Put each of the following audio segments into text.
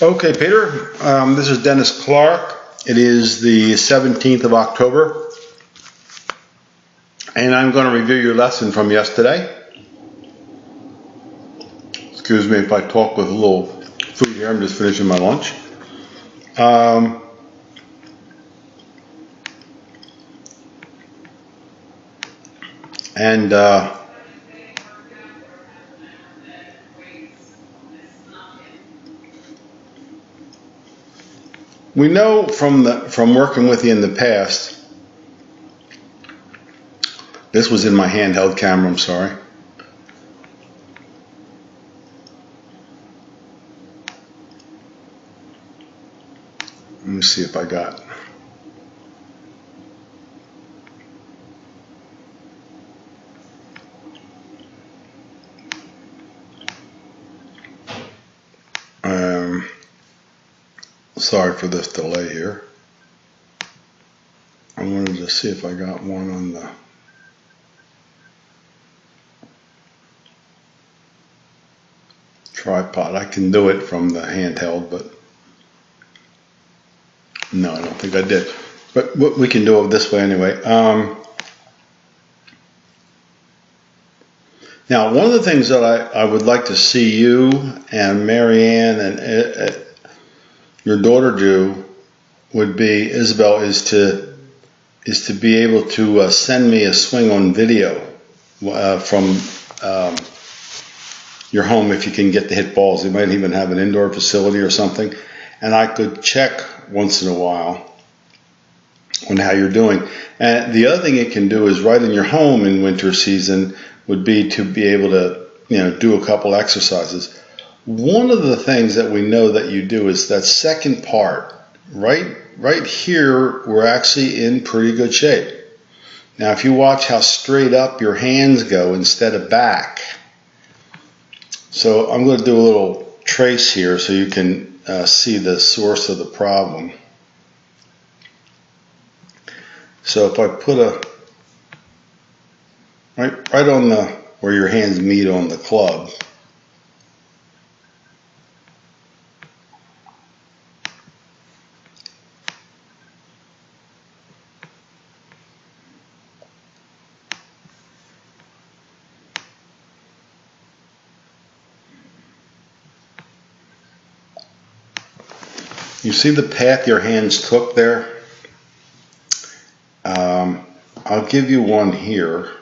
Okay, Peter, this is Dennis Clark. It is the 17th of October, and I'm going to review your lesson from yesterday. Excuse me if I talk with a little food here. I'm just finishing my lunch. We know from working with you in the past. This was in my handheld camera. I'm sorry. Let me see if I got. Sorry for this delay here. I wanted to see if I got one on the tripod. I can do it from the handheld, but no, I don't think I did. But we can do it this way anyway. Now, one of the things that I would like to see you and Marianne and your daughter do would be, Isabel, is to be able to send me a swing on video from your home if you can get to hit balls. You might even have an indoor facility or something, and I could check once in a while on how you're doing. And the other thing it can do is right in your home in winter season would be to be able to do a couple exercises. One of the things that we know that you do is that second part, right here, we're actually in pretty good shape. Now, if you watch how straight up your hands go instead of back. So I'm going to do a little trace here so you can see the source of the problem. So if I put right on where your hands meet on the club. You see the path your hands took there? I'll give you one here.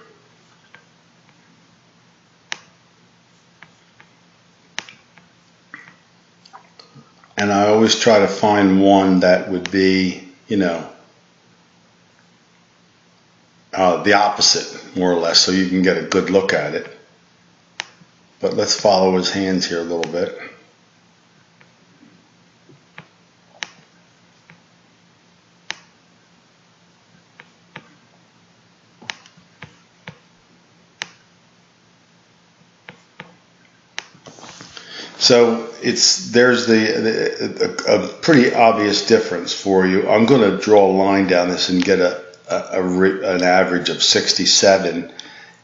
And I always try to find one that would be, the opposite, more or less, so you can get a good look at it. But let's follow his hands here a little bit. So there's a pretty obvious difference for you. I'm going to draw a line down this and get an average of 67,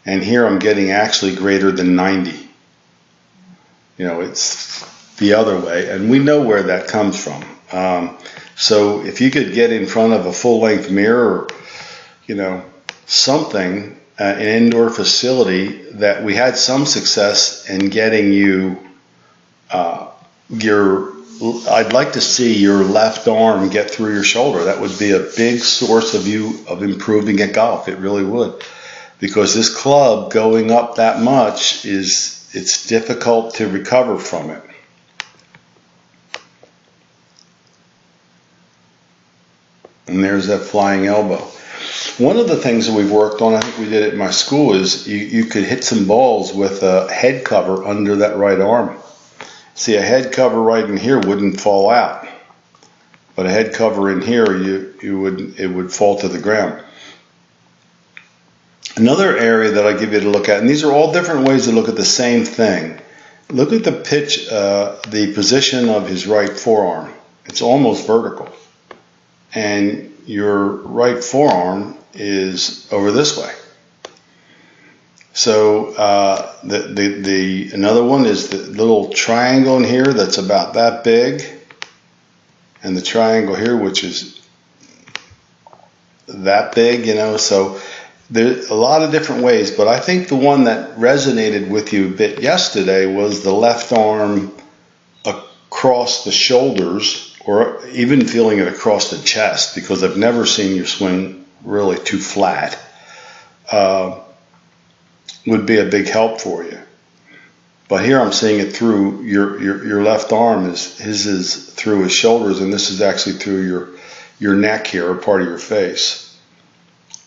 and here I'm getting actually greater than 90. It's the other way, and we know where that comes from. So if you could get in front of a full-length mirror, something, an indoor facility that we had some success in getting you. I'd like to see your left arm get through your shoulder. That would be a big source of improving at golf. It really would, because this club going up that much it's difficult to recover from it. And there's that flying elbow. One of the things that we've worked on, I think we did it in my school, is you could hit some balls with a head cover under that right arm. See, a head cover right in here wouldn't fall out, but a head cover in here, it would fall to the ground. Another area that I give you to look at, and these are all different ways to look at the same thing. Look at the pitch, the position of his right forearm. It's almost vertical, and your right forearm is over this way. So another one is the little triangle in here that's about that big. and the triangle here, which is that big, you know. So there's a lot of different ways, but I think the one that resonated with you a bit yesterday was the left arm across the shoulders, or even feeling it across the chest, because I've never seen you swing really too flat. Would be a big help for you. But here I'm seeing it through your left arm. His is through his shoulders, and this is actually through your neck here, or part of your face.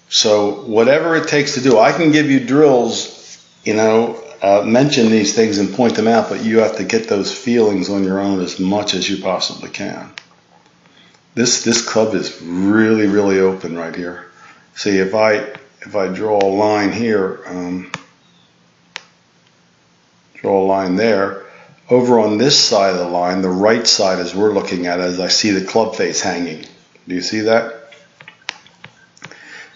So whatever it takes to do, I can give you drills, you know, mention these things and point them out, but you have to get those feelings on your own as much as you possibly can. This club is really, really open right here. See, if I draw a line here, draw a line there, over on this side of the line, the right side as we're looking at it, as I see the club face hanging. Do you see that?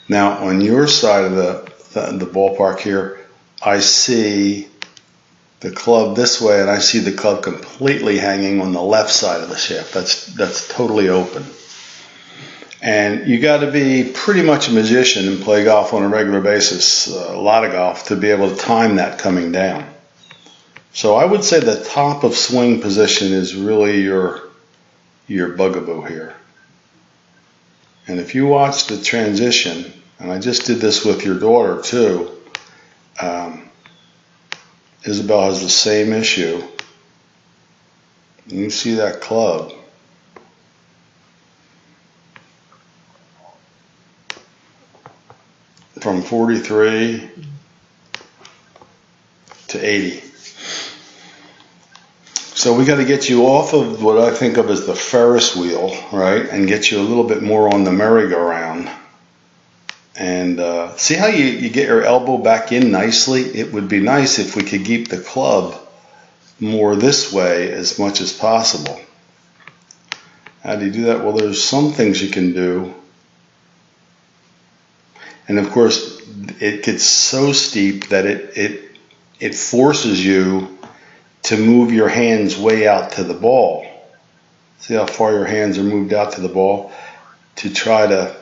Now on your side of the ballpark here, I see the club this way, and I see the club completely hanging on the left side of the shaft. That's totally open. And you got to be pretty much a magician and play golf on a regular basis, a lot of golf, to be able to time that coming down. So I would say the top of swing position is really your bugaboo here. And if you watch the transition, and I just did this with your daughter too, Isabel has the same issue. And you see that club. From 43 to 80. So we got to get you off of what I think of as the Ferris wheel, right, and get you a little bit more on the merry-go-round. And see how you get your elbow back in nicely? It would be nice if we could keep the club more this way as much as possible. How do you do that? Well, there's some things you can do. And of course, it gets so steep that it forces you to move your hands way out to the ball. See how far your hands are moved out to the ball to try to,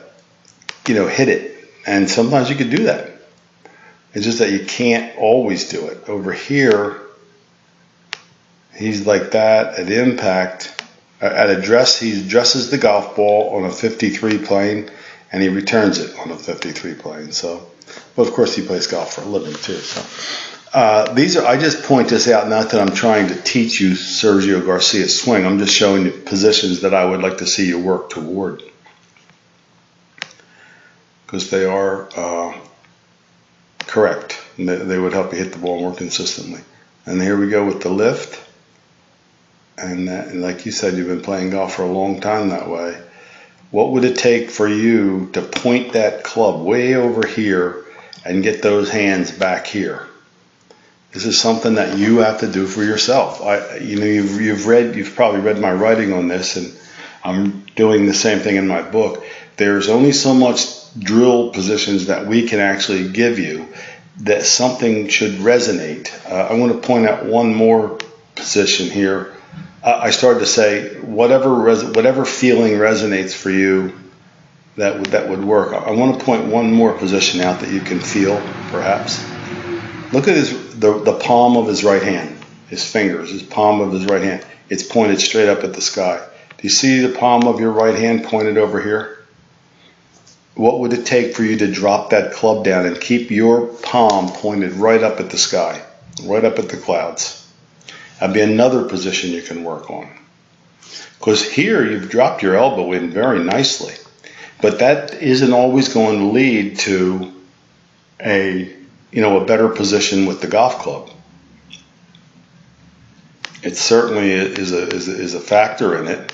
you know, hit it. And sometimes you could do that. It's just that you can't always do it. Over here, he's like that at impact. At address, he addresses the golf ball on a 53 plane, and he returns it on a 53 plane. So, but of course, he plays golf for a living too. So. I just point this out, not that I'm trying to teach you Sergio Garcia's swing. I'm just showing you positions that I would like to see you work toward. Because they are correct. They would help you hit the ball more consistently. And here we go with the lift. And like you said, you've been playing golf for a long time that way. What would it take for you to point that club way over here and get those hands back here? This is something that you have to do for yourself. You've probably read my writing on this, and I'm doing the same thing in my book. There's only so much drill positions that we can actually give you that something should resonate. I want to point out one more position here. I started to say whatever feeling resonates for you, that would work. I want to point one more position out that you can feel, perhaps. Look at the palm of his right hand, his fingers, his palm of his right hand. It's pointed straight up at the sky. Do you see the palm of your right hand pointed over here? What would it take for you to drop that club down and keep your palm pointed right up at the sky, right up at the clouds? That'd be another position you can work on. Because here you've dropped your elbow in very nicely, but that isn't always going to lead to a better position with the golf club. It certainly is a factor in it.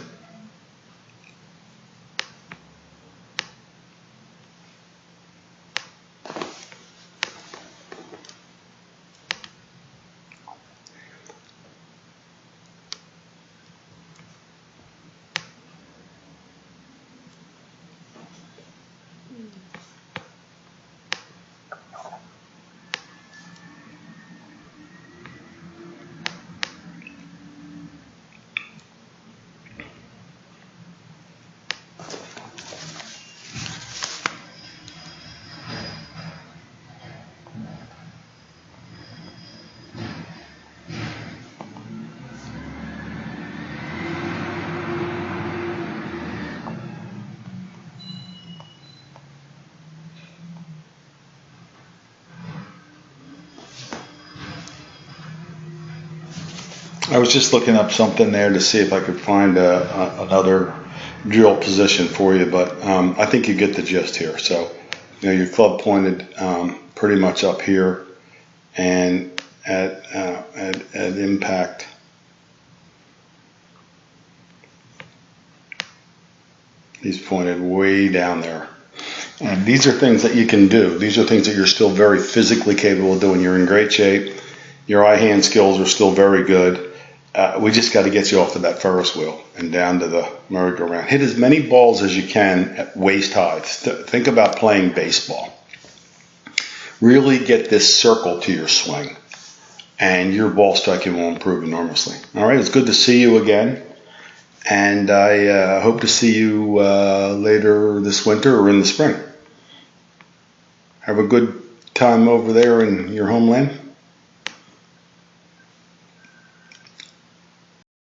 I was just looking up something there to see if I could find another drill position for you, but I think you get the gist here. So, your club pointed pretty much up here, and at impact, he's pointed way down there. And these are things that you can do. These are things that you're still very physically capable of doing. You're in great shape. Your eye-hand skills are still very good. We just got to get you off of that Ferris wheel and down to the merry-go-round. Hit as many balls as you can at waist high. Think about playing baseball. Really get this circle to your swing, and your ball striking will improve enormously. All right, it's good to see you again, and I hope to see you later this winter or in the spring. Have a good time over there in your homeland.